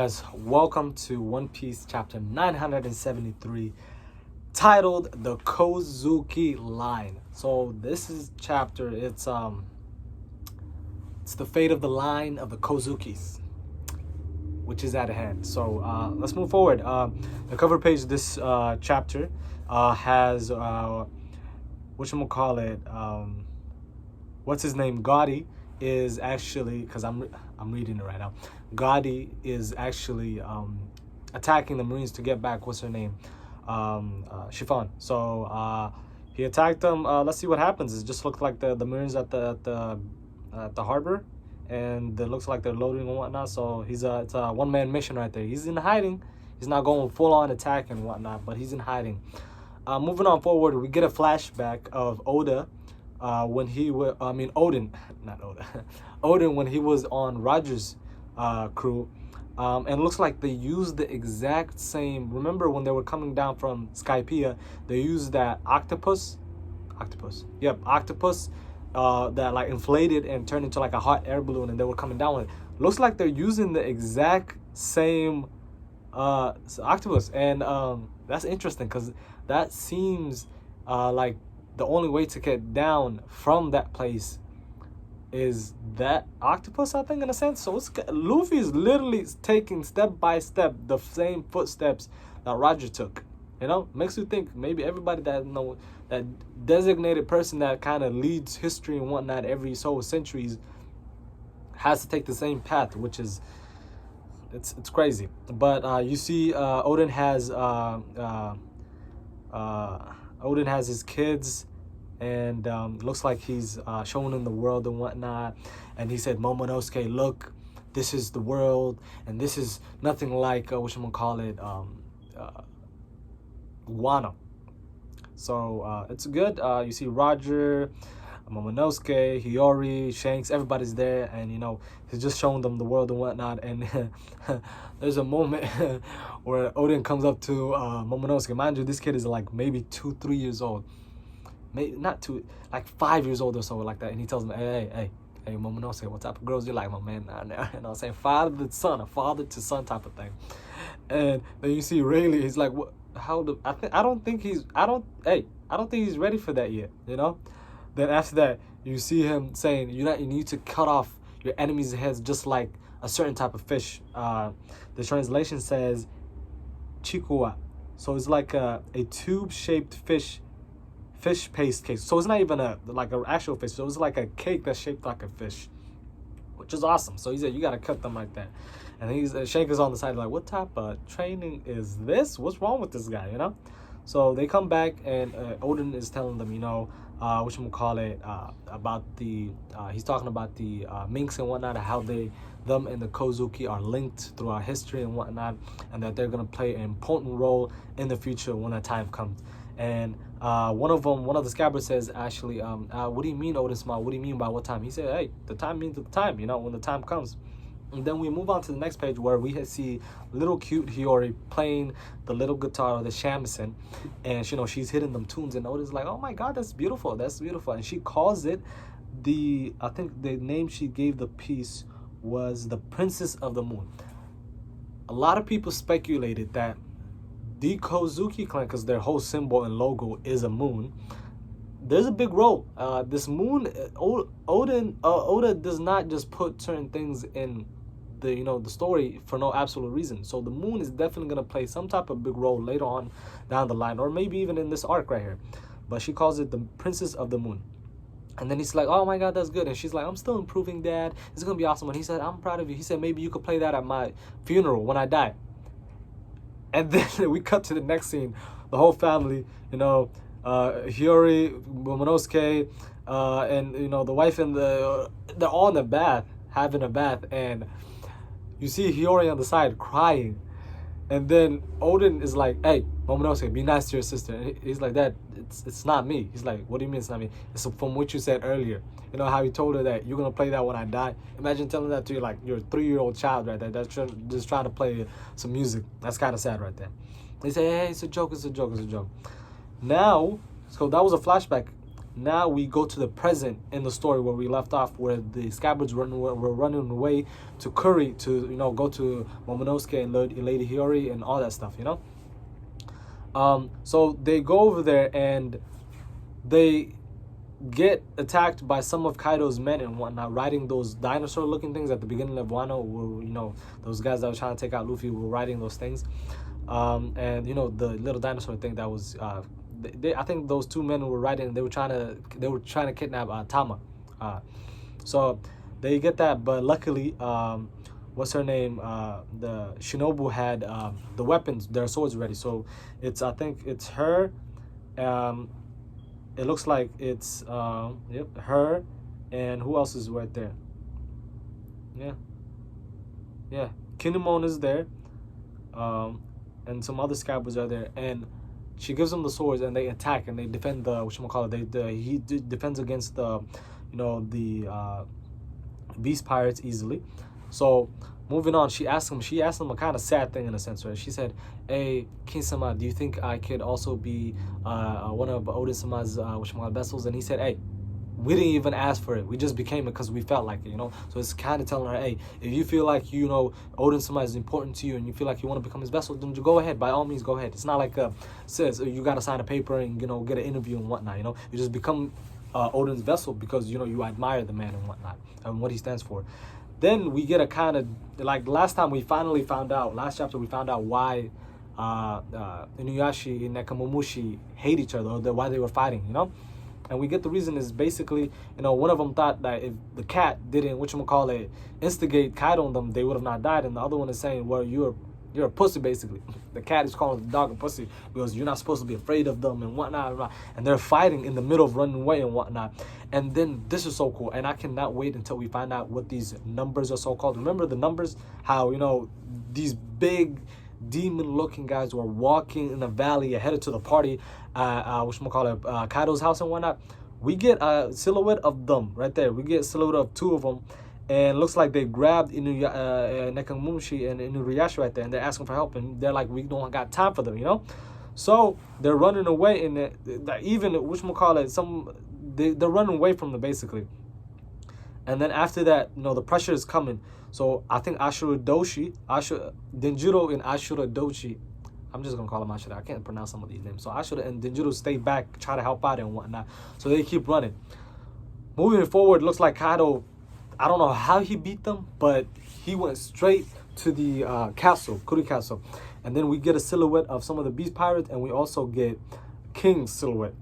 Guys, welcome to One Piece chapter 973, titled The Kozuki Line. So this is chapter, it's the fate of the line of the Kozukis, which is at hand. So let's move forward. The cover page of this chapter has what's his name? Gotti is actually, because I'm reading it right now. Gotti is actually attacking the Marines to get back, what's her name? Chiffon. So he attacked them. Let's see what happens. It just looks like the Marines at the harbor, and it looks like they're loading and whatnot. So it's a one-man mission right there. He's in hiding. He's not going full-on attack and whatnot, but he's in hiding. Moving on forward, we get a flashback of Oda when he was, Odin, not Oda, Odin when he was on Roger's crew. And it looks like they used the exact same, remember when they were coming down from Skypiea, they used that octopus that like inflated and turned into like a hot air balloon, and they were coming down with it. Looks like they're using the exact same octopus, and that's interesting because that seems like the only way to get down from that place is that octopus, I think, in a sense. So Luffy is literally taking step by step the same footsteps that Roger took. You know, makes you think maybe everybody that that designated person that kind of leads history and whatnot every so centuries has to take the same path, which is it's crazy. But you see, Odin has his kids, and looks like he's showing them the world and whatnot. And he said, Momonosuke, look, this is the world, and this is nothing like Guano. So it's good. You see Roger, Momonosuke, Hiyori, Shanks, everybody's there, and he's just showing them the world and whatnot. And there's a moment where Odin comes up to Momonosuke. Mind you, this kid is like maybe 2-3 years old, maybe not 2, like 5 years old or so, like that. And he tells him, hey, Momonosuke, what type of girls you like, my man? You know what I'm saying? Father to son, a father to son type of thing. And then you see Rayleigh, he's like, what? I don't think he's ready for that yet, Then after that, you see him saying, you need to cut off your enemies' heads just like a certain type of fish. The translation says chikua. So it's like a tube-shaped fish paste cake. So it's not even like an actual fish. So it's like a cake that's shaped like a fish, which is awesome. So he said, you got to cut them like that. And Shank is on the side like, what type of training is this? What's wrong with this guy, So they come back, and Odin is telling them, about he's talking about the minks and whatnot, how them and the Kozuki are linked throughout history and whatnot, and that they're going to play an important role in the future when the time comes. And one of the scabbards says, actually, what do you mean, Odin Smile? What do you mean by what time? He said, hey, the time means the time, when the time comes. And then we move on to the next page where we see little cute Hiyori playing the little guitar, the shamisen, and she's hitting them tunes, and Oda's like, oh my god, that's beautiful, and she calls it I think the name she gave the piece was the Princess of the Moon. A lot of people speculated that the Kozuki clan, because their whole symbol and logo is a moon, there's a big role. This moon, Oda does not just put certain things in the story for no absolute reason. So the moon is definitely going to play some type of big role later on down the line, or maybe even in this arc right here. But she calls it the Princess of the Moon. And then he's like, oh my god, that's good. And she's like, I'm still improving, Dad. It's going to be awesome. And he said, I'm proud of you. He said, maybe you could play that at my funeral when I die. And then we cut to the next scene. The whole family, Hiyori, Momonosuke, and the wife and they're all in the bath, having a bath, and you see Hiyori on the side crying, and then Odin is like, hey, Momonosuke, be nice to your sister. And he's like, Dad, it's not me. He's like, what do you mean it's not me? It's from what you said earlier. How he told her that you're gonna play that when I die. Imagine telling that to your 3-year-old child right there, that's just trying to play some music. That's kind of sad right there. They say, hey, it's a joke. Now, so that was a flashback. now we go to the present in the story where we left off, where the scabbards were running away to Curry to go to Momonosuke and Lady Hiyori and all that stuff. So they go over there and they get attacked by some of Kaido's men and whatnot, riding those dinosaur-looking things at the beginning of Wano, where those guys that were trying to take out Luffy were riding those things, and the little dinosaur thing that was. I think those two men were riding. They were trying to kidnap Tama, so they get that. But luckily, what's her name? The Shinobu had the weapons, their swords ready. So I think it's her. It looks like it's her, and who else is right there? Yeah, Kinemon is there, and some other scabbards are there, and she gives them the swords, and they attack and they defend the he defends against the beast pirates easily. So moving on, she asked him a kind of sad thing in a sense, right? She said, "Hey, King-sama, do you think I could also be one of Oden-sama's vessels?" And he said, "Hey, we didn't even ask for it. We just became it because we felt like it, So it's kind of telling her, hey, if you feel like, Oden-sama is important to you and you feel like you want to become his vessel, then you go ahead. By all means, go ahead. It's not like says you got to sign a paper and, get an interview and whatnot, You just become Oden's vessel because, you admire the man and whatnot and what he stands for. Then we get a kind of, like last chapter we found out why Inuyasha and Nekomamushi hate each other, or why they were fighting, And we get the reason is basically, one of them thought that if the cat didn't, instigate Kaido on them, they would have not died. And the other one is saying, well, you're a pussy, basically. The cat is calling the dog a pussy because you're not supposed to be afraid of them and whatnot. And they're fighting in the middle of running away and whatnot. And then this is so cool. And I cannot wait until we find out what these numbers are so called. Remember the numbers? How, these big demon-looking guys were walking in the valley headed to the party, Kaido's house and whatnot. We get a silhouette of them right there. We get a silhouette of two of them, and it looks like they grabbed Nekomamushi and Inuyasha right there, and they're asking for help, and they're like, we don't got time for them, So they're running away, and even they're running away from them basically. And then after that, the pressure is coming. So I think Denjiro and Ashura Doshi, I'm just going to call him Ashura. I can't pronounce some of these names. So Ashura and Denjiro stay back, try to help out and whatnot. So they keep running. Moving forward, looks like Kaido, I don't know how he beat them, but he went straight to the castle, Kuri Castle. And then we get a silhouette of some of the beast pirates, and we also get King's silhouette.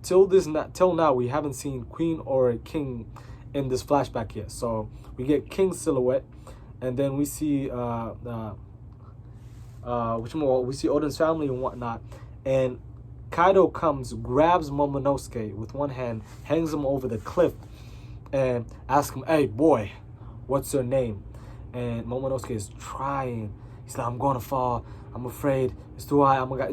Till now, we haven't seen Queen or King in this flashback yet. So we get King's silhouette, and then we see we see Oden's family and whatnot. And Kaido comes, grabs Momonosuke with one hand, hangs him over the cliff, and asks him, "Hey boy, what's your name?" And Momonosuke is trying. He's like, "I'm going to fall. I'm afraid. It's too high. I'm a guy."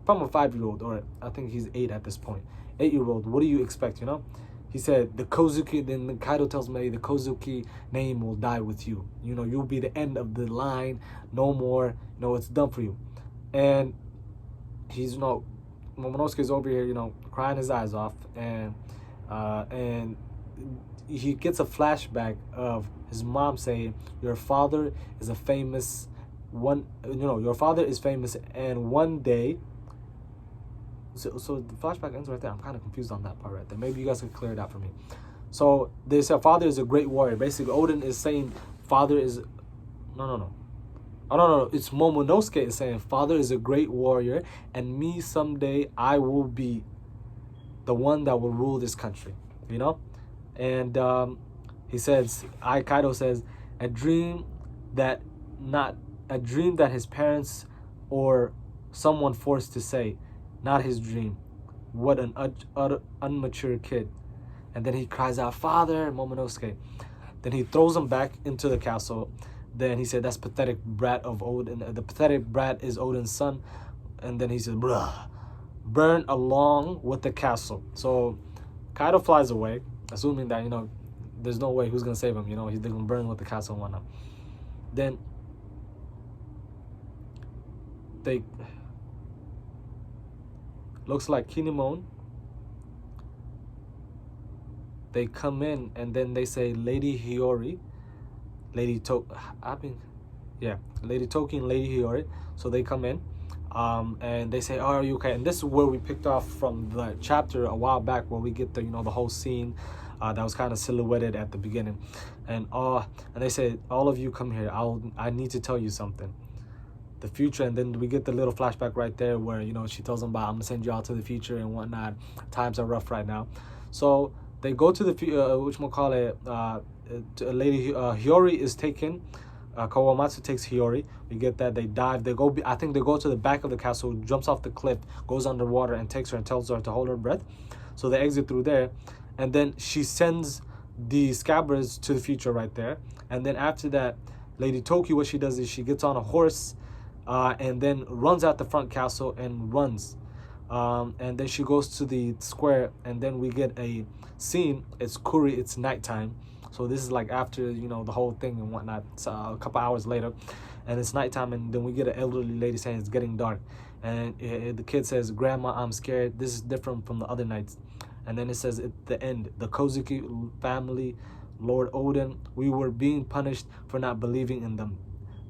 From a 5-year-old, or I think he's 8 at this point. 8-year-old, what do you expect, He said, the Kozuki, then Kaido tells me, the Kozuki name will die with you. You'll be the end of the line. No more. It's done for you. And he's, Momonosuke's over here, crying his eyes off. And he gets a flashback of his mom saying, your father is a famous one, your father is famous, and one day. So the flashback ends right there. I'm kind of confused on that part right there. Maybe you guys can clear it out for me. So they said father is a great warrior. Basically, Oden is saying father is... No. Oh, no. It's Momonosuke is saying father is a great warrior, and me someday I will be the one that will rule this country. And he says, Kaido says, a dream that his parents or someone forced to say. Not his dream. What an unmature kid. And then he cries out, "Father!" Momonosuke. Then he throws him back into the castle. Then he said, "That's pathetic brat of Oden. The pathetic brat is Oden's son." And then he said, "Bruh, burn along with the castle." So Kaido flies away, assuming that, there's no way who's going to save him. He's going to burn with the castle and whatnot. Then looks like Kinemon they come in and then they say Lady Hiyori, Lady To, I mean, yeah, Lady Toki and Lady Hiyori. So they come in, and they say, "Oh, are you okay?" And this is where we picked off from the chapter a while back, where we get the the whole scene that was kind of silhouetted at the beginning, and they say, "All of you come here. I need to tell you something." The future, and then we get the little flashback right there where she tells them about, "I'm gonna send you out to the future and whatnot. Times are rough right now." So they go to the which we'll call it. Lady Hiyori is taken. Kawamatsu takes Hiyori. We get that they dive. They go. I think they go to the back of the castle, jumps off the cliff, goes underwater, and takes her and tells her to hold her breath. So they exit through there, and then she sends the scabbards to the future right there. And then after that, Lady Toki, what she does is she gets on a horse, and then runs out the front castle and runs. And then she goes to the square, and then we get a scene. It's Kuri. It's nighttime. So this is like after the whole thing and whatnot. It's a couple hours later, and it's nighttime, and then we get an elderly lady saying it's getting dark, and the kid says, "Grandma, I'm scared. This is different from the other nights." And then it says at the end, the Kozuki family, Lord Odin, we were being punished for not believing in them.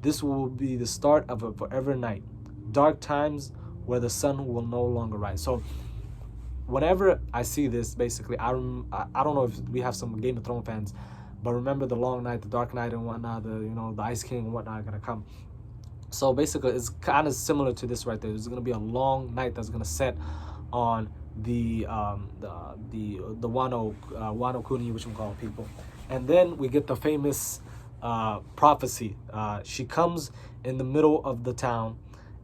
This will be the start of a forever night, dark times where the sun will no longer rise. So whenever I see this, basically, I don't know if we have some Game of Thrones fans, but remember the long night, the dark night and whatnot, the Ice King and whatnot are gonna come. So basically, it's kind of similar to this right there. There's gonna be a long night that's gonna set on the Wano Kuni, which we call people, and then we get the famous prophecy. She comes in the middle of the town,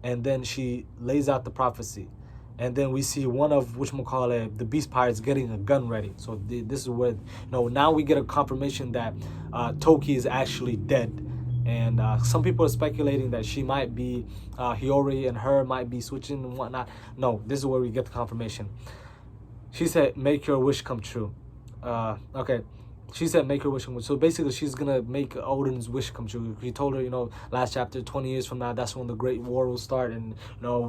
and then she lays out the prophecy. And then we see one of whatchamacallit, the Beast Pirates getting a gun ready. So this is where now we get a confirmation that Toki is actually dead. And some people are speculating that she might be Hiyori and her might be switching and whatnot. No, this is where we get the confirmation. She said, "Make your wish come true." Okay. She said, "Make her wish come true." So basically, she's gonna make Odin's wish come true. He told her, last chapter, 20 years from now, that's when the Great War will start, and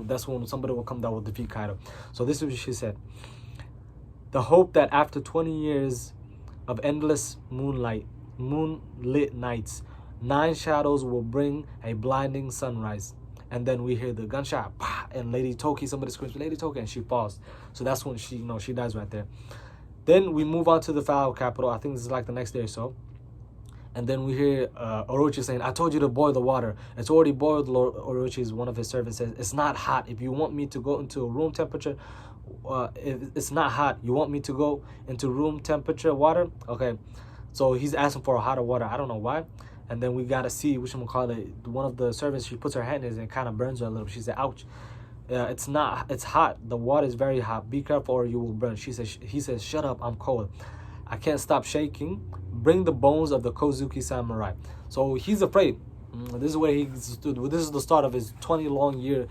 that's when somebody will come that will defeat Kaido. So this is what she said: "The hope that after 20 years of endless moonlit nights, 9 shadows will bring a blinding sunrise." And then we hear the gunshot, and Lady Toki, somebody screams, "Lady Toki," and she falls. So that's when she dies right there. Then we move on to the Pharaoh capital. I think this is like the next day or so. And then we hear Orochi saying, "I told you to boil the water. It's already boiled." Lord Orochi, is one of his servants, says, "It's not hot. If you want me to go into room temperature, it's not hot. You want me to go into room temperature water?" Okay. So he's asking for a hotter water. I don't know why. And then we got to see, one of the servants, she puts her hand in it and it kind of burns her a little. She said, "Ouch. It's hot. The water is very hot. Be careful or you will burn." He says, "Shut up, I'm cold. I can't stop shaking. Bring the bones of the Kozuki samurai." So he's afraid. This is where he stood. This is the start of his 20 long year,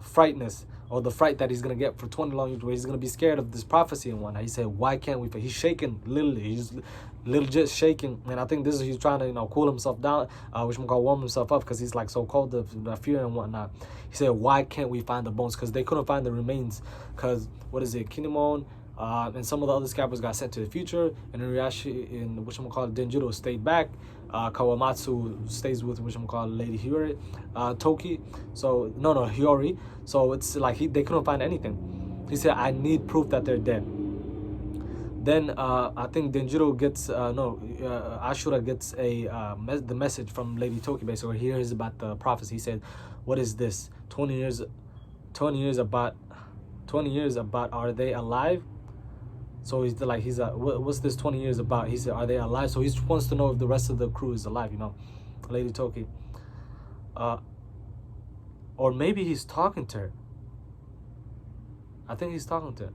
frightness, or the fright that he's gonna get for 20 long years, where he's gonna be scared of this prophecy and whatnot. He said, "Why can't we?" He's shaking, literally. He's legit shaking, and I think this is he's trying to cool himself down, warm himself up, because he's like so cold, the fear and whatnot. He said, "Why can't we find the bones?" Because they couldn't find the remains, because Kinemon and some of the other scabbards got sent to the future, and Inuyasha and Denjiro stayed back. Kawamatsu stays with Lady Hiyori, Toki. So no, Hiyori. So it's like they couldn't find anything. He said, "I need proof that they're dead." Then I think Denjiro gets Ashura gets the message from Lady Toki. Basically, he hears about the prophecy. He said, "What is this? 20 years about. Are they alive?" So he's like, "What's this 20 years about?" He said, "Are they alive?" So he wants to know if the rest of the crew is alive. Lady Toki. Or maybe he's talking to her. I think he's talking to her.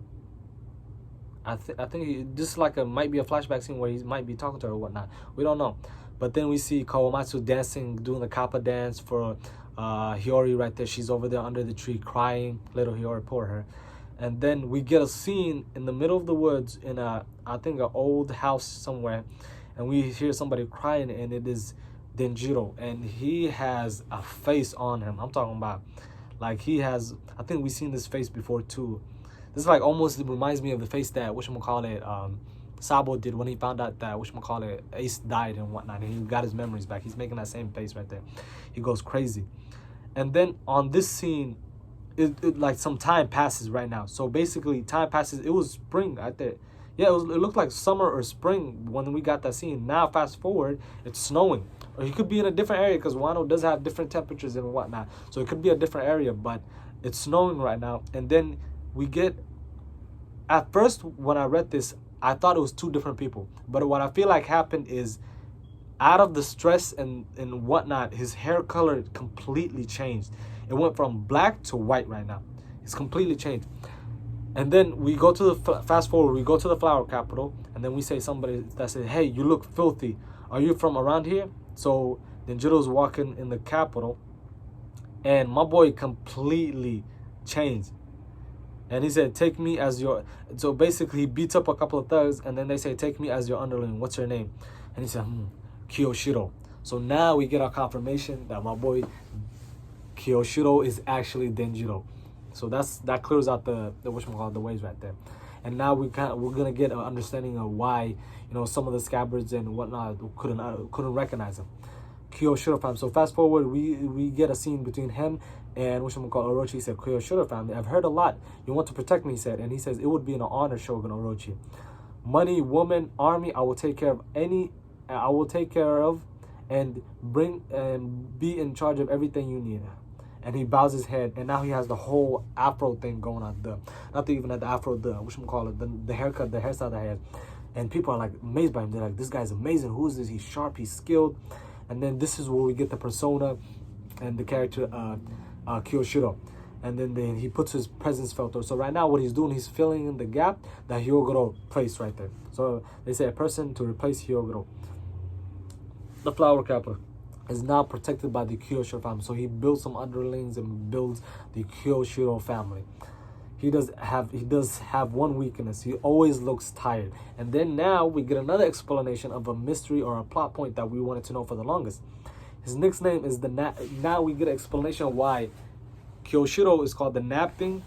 I think this is might be a flashback scene where he might be talking to her or whatnot. We don't know. But then we see Kawamatsu dancing, doing the kappa dance for Hiyori right there. She's over there under the tree crying. Little Hiyori, poor her. And then we get a scene in the middle of the woods in I think an old house somewhere, and we hear somebody crying, and it is Denjiro, and he has a face on him. I'm talking about, he has. I think we've seen this face before too. This like almost reminds me of the face that whatchamacallit, Sabo did when he found out that whatchamacallit, Ace died and whatnot, and he got his memories back. He's making that same face right there. He goes crazy. And then on this scene, it like some time passes right now. So basically time passes. It was spring right there. Yeah, it looked like summer or spring when we got that scene. Now fast forward, it's snowing. Or he could be in a different area because Wano does have different temperatures and whatnot. So it could be a different area, but it's snowing right now. And then we get, at first when I read this, I thought it was two different people. But what I feel like happened is, out of the stress and whatnot, his hair color completely changed. It went from black to white right now. It's completely changed. And then we go to the, fast forward, we go to the flower capital, and then we say somebody that said, hey, you look filthy. Are you from around here? So Denjiro's walking in the capital, and my boy completely changed. And he said, take me as your... So basically, he beats up a couple of thugs, and then they say, take me as your underling. What's your name? And he said, Kiyoshiro. So now we get our confirmation that my boy Kiyoshiro is actually Denjiro. So that clears out the whatchamacallit, the ways right there. And now we're gonna get an understanding of why, some of the scabbards and whatnot couldn't recognize him. Kiyoshiro family. So fast forward, we get a scene between him and Orochi. He said, Kiyoshiro family, I've heard a lot. You want to protect me, he said. And he says, it would be an honor, Shogun Orochi. Money, woman, army, I will take care of and bring and be in charge of everything you need. And he bows his head, and now he has the whole afro thing going on. Not even the afro, the haircut, the hairstyle that he has. And people are like amazed by him. They're like, this guy's amazing. Who is this? He's sharp, he's skilled. And then this is where we get the persona and the character Kiyoshiro. And then he puts his presence filter. So right now what he's doing, he's filling in the gap that Hyogoro placed right there. So they say a person to replace Hyogoro. The flower capital is now protected by the Kiyoshiro family. So he builds some underlings and builds the Kiyoshiro family. He does have one weakness. He always looks tired. And then now we get another explanation of a mystery or a plot point that we wanted to know for the longest. His nickname is now we get an explanation of why Kiyoshiro is called the napping.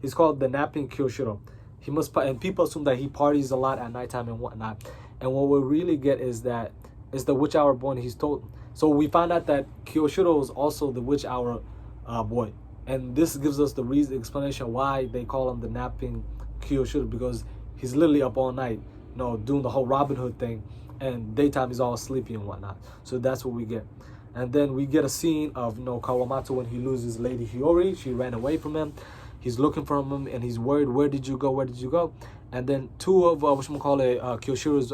He's called the napping Kiyoshiro. And people assume that he parties a lot at nighttime and whatnot. And what we really get is that it's the witch hour boy. He's told. So we find out that Kiyoshiro is also the witch hour boy. And this gives us the explanation why they call him the napping Kiyoshiro, because he's literally up all night, doing the whole Robin Hood thing, and daytime he's all sleepy and whatnot. So that's what we get. And then we get a scene of Kawamatsu when he loses Lady Hiyori. She ran away from him. He's looking for him, and he's worried. Where did you go? Where did you go? And then two of Kiyoshiro's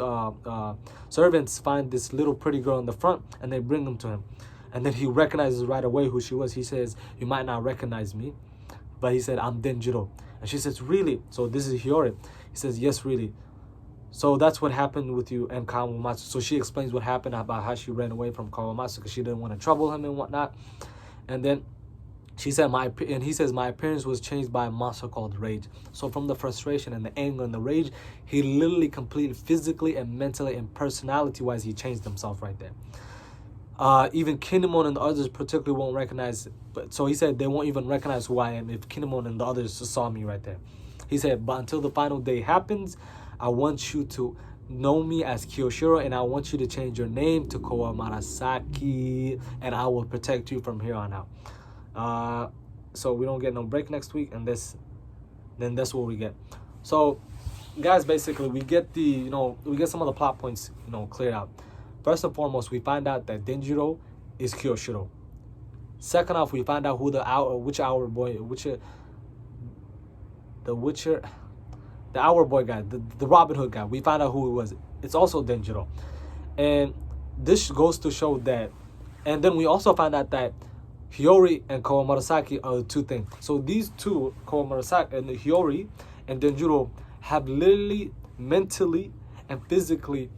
servants find this little pretty girl in the front, and they bring him to him. And then he recognizes right away who she was. He says, you might not recognize me, but he said, I'm Denjiro. And she says, really? So this is Hiyori. He says, yes, really. So that's what happened with you and Kawamatsu. So she explains what happened about how she ran away from Kawamatsu because she didn't want to trouble him and whatnot. And then he says, my appearance was changed by a monster called rage. So from the frustration and the anger and the rage, he literally completely physically and mentally and personality-wise, he changed himself right there. Even Kinemon and the others particularly won't recognize. So he said they won't even recognize who I am if Kinemon and the others saw me right there. He said, but until the final day happens, I want you to know me as Kiyoshiro, and I want you to change your name to Kowamarasaki, and I will protect you from here on out. So we don't get no break next week, and then that's what we get. So guys, basically we get we get some of the plot points cleared out. First and foremost, we find out that Denjiro is Kiyoshiro. Second off, we find out who the Hour Boy guy, the Robin Hood guy. We find out who it was. It's also Denjiro. And this goes to show that. And then we also find out that Hiyori and Kowamarasaki are the two things. So these two, Kowamarasaki and Hiyori and Denjiro, have literally, mentally, and physically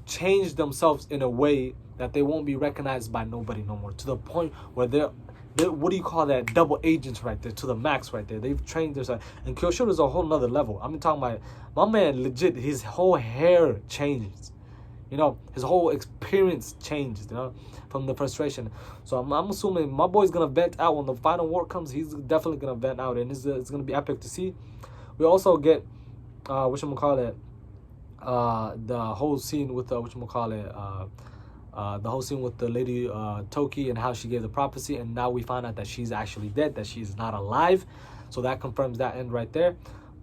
changed themselves in a way that they won't be recognized by nobody no more. To the point where they're what do you call that? Double agents right there, to the max right there. They've trained themselves. And Kiyoshiro is a whole nother level. I'm talking about my man, legit, his whole hair changes. His whole experience changed, from the frustration. So I'm assuming my boy's going to vent out when the final war comes. He's definitely going to vent out, and it's going to be epic to see We also get whatchamacallit, the whole scene with the the whole scene with the lady Toki, and how she gave the prophecy, and now we find out that she's actually dead, that she's not alive. So that confirms that end right there.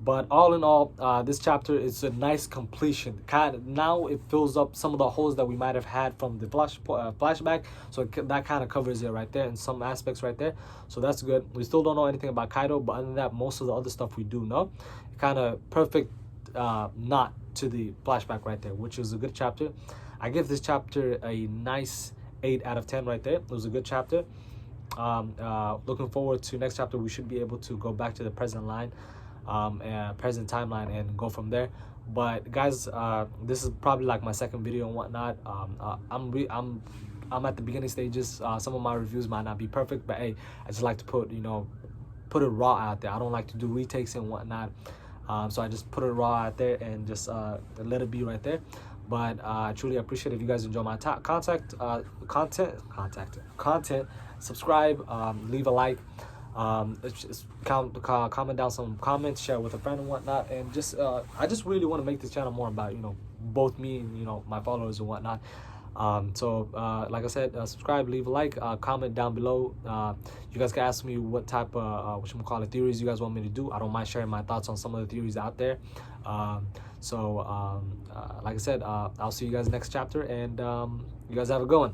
But all in all, this chapter is a nice completion. Kind of, now it fills up some of the holes that we might have had from the flashback. So that kind of covers it right there in some aspects right there. So that's good. We still don't know anything about Kaido, but other than that, most of the other stuff we do know. Kind of perfect knot to the flashback right there, which is a good chapter. I give this chapter a nice 8 out of 10 right there. It was a good chapter. Looking forward to next chapter. We should be able to go back to the present line, present timeline, and go from there. But guys, this is probably like my second video and whatnot. I'm at the beginning stages. Some of my reviews might not be perfect, but hey, I just like to put it raw out there. I don't like to do retakes and whatnot. So I just put it raw out there and just let it be right there. But I truly appreciate if you guys enjoy my content. Subscribe, leave a like, comment down some comments, share with a friend and whatnot, and just I just really want to make this channel more about both me and my followers and whatnot. So like I said, subscribe, leave a like, comment down below. You guys can ask me what type of theories you guys want me to do. I don't mind sharing my thoughts on some of the theories out there. Like I said, I'll see you guys next chapter, and you guys have a good one.